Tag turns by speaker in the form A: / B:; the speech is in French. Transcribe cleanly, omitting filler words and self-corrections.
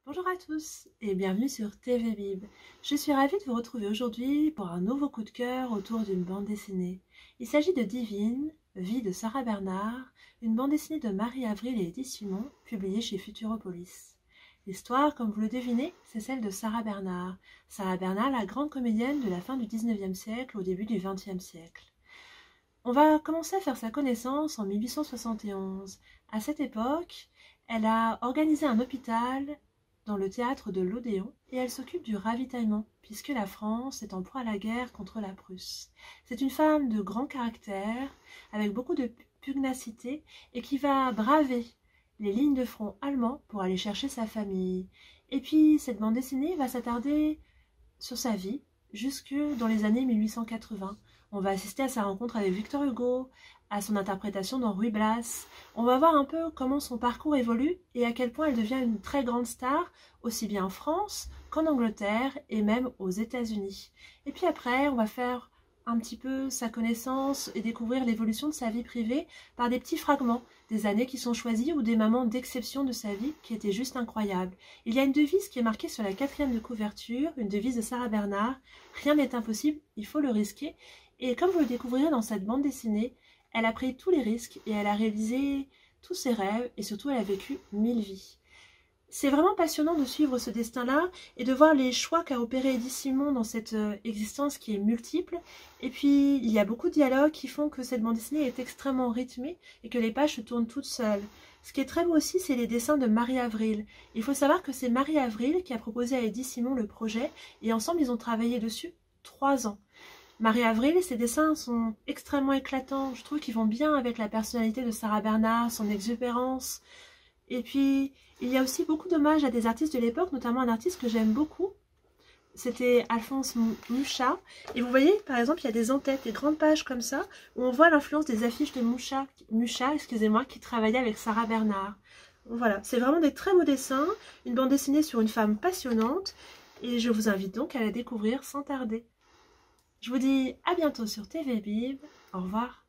A: Bonjour à tous et bienvenue sur TV Bib. Je suis ravie de vous retrouver aujourd'hui pour un nouveau coup de cœur autour d'une bande dessinée. Il s'agit de Divine, vie de Sarah Bernard, une bande dessinée de Marie Avril et Edith Simon, publiée chez Futuropolis. L'histoire, comme vous le devinez, c'est celle de Sarah Bernard. Sarah Bernard, la grande comédienne de la fin du 19e siècle au début du 20e siècle. On va commencer à faire sa connaissance en 1871. À cette époque, elle a organisé un hôpital dans le théâtre de l'Odéon et elle s'occupe du ravitaillement puisque la France est en proie à la guerre contre la Prusse. C'est une femme de grand caractère avec beaucoup de pugnacité et qui va braver les lignes de front allemands pour aller chercher sa famille. Et puis cette bande dessinée va s'attarder sur sa vie jusque dans les années 1880. On va assister à sa rencontre avec Victor Hugo, à son interprétation dans Ruy Blas. On va voir un peu comment son parcours évolue et à quel point elle devient une très grande star, aussi bien en France qu'en Angleterre et même aux États-Unis. Et puis après, on va faire un petit peu sa connaissance et découvrir l'évolution de sa vie privée par des petits fragments, des années qui sont choisies ou des moments d'exception de sa vie qui étaient juste incroyables. Il y a une devise qui est marquée sur la 4e de couverture, une devise de Sarah Bernard, « Rien n'est impossible, il faut le risquer ». Et comme vous le découvrirez dans cette bande dessinée, elle a pris tous les risques et elle a réalisé tous ses rêves et surtout elle a vécu 1000 vies. C'est vraiment passionnant de suivre ce destin-là et de voir les choix qu'a opéré Edith Simon dans cette existence qui est multiple. Et puis, il y a beaucoup de dialogues qui font que cette bande dessinée est extrêmement rythmée et que les pages se tournent toutes seules. Ce qui est très beau aussi, c'est les dessins de Marie Avril. Il faut savoir que c'est Marie Avril qui a proposé à Edith Simon le projet et ensemble, ils ont travaillé dessus 3 ans. Marie Avril, ses dessins sont extrêmement éclatants. Je trouve qu'ils vont bien avec la personnalité de Sarah Bernard, son exubérance. Et puis, il y a aussi beaucoup d'hommages à des artistes de l'époque, notamment un artiste que j'aime beaucoup. C'était Alphonse Mucha. Et vous voyez, par exemple, il y a des en-têtes, des grandes pages comme ça, où on voit l'influence des affiches de Mucha, excusez-moi, qui travaillait avec Sarah Bernard. Voilà, c'est vraiment des très beaux dessins, une bande dessinée sur une femme passionnante, et je vous invite donc à la découvrir sans tarder. Je vous dis à bientôt sur TV Bib. Au revoir.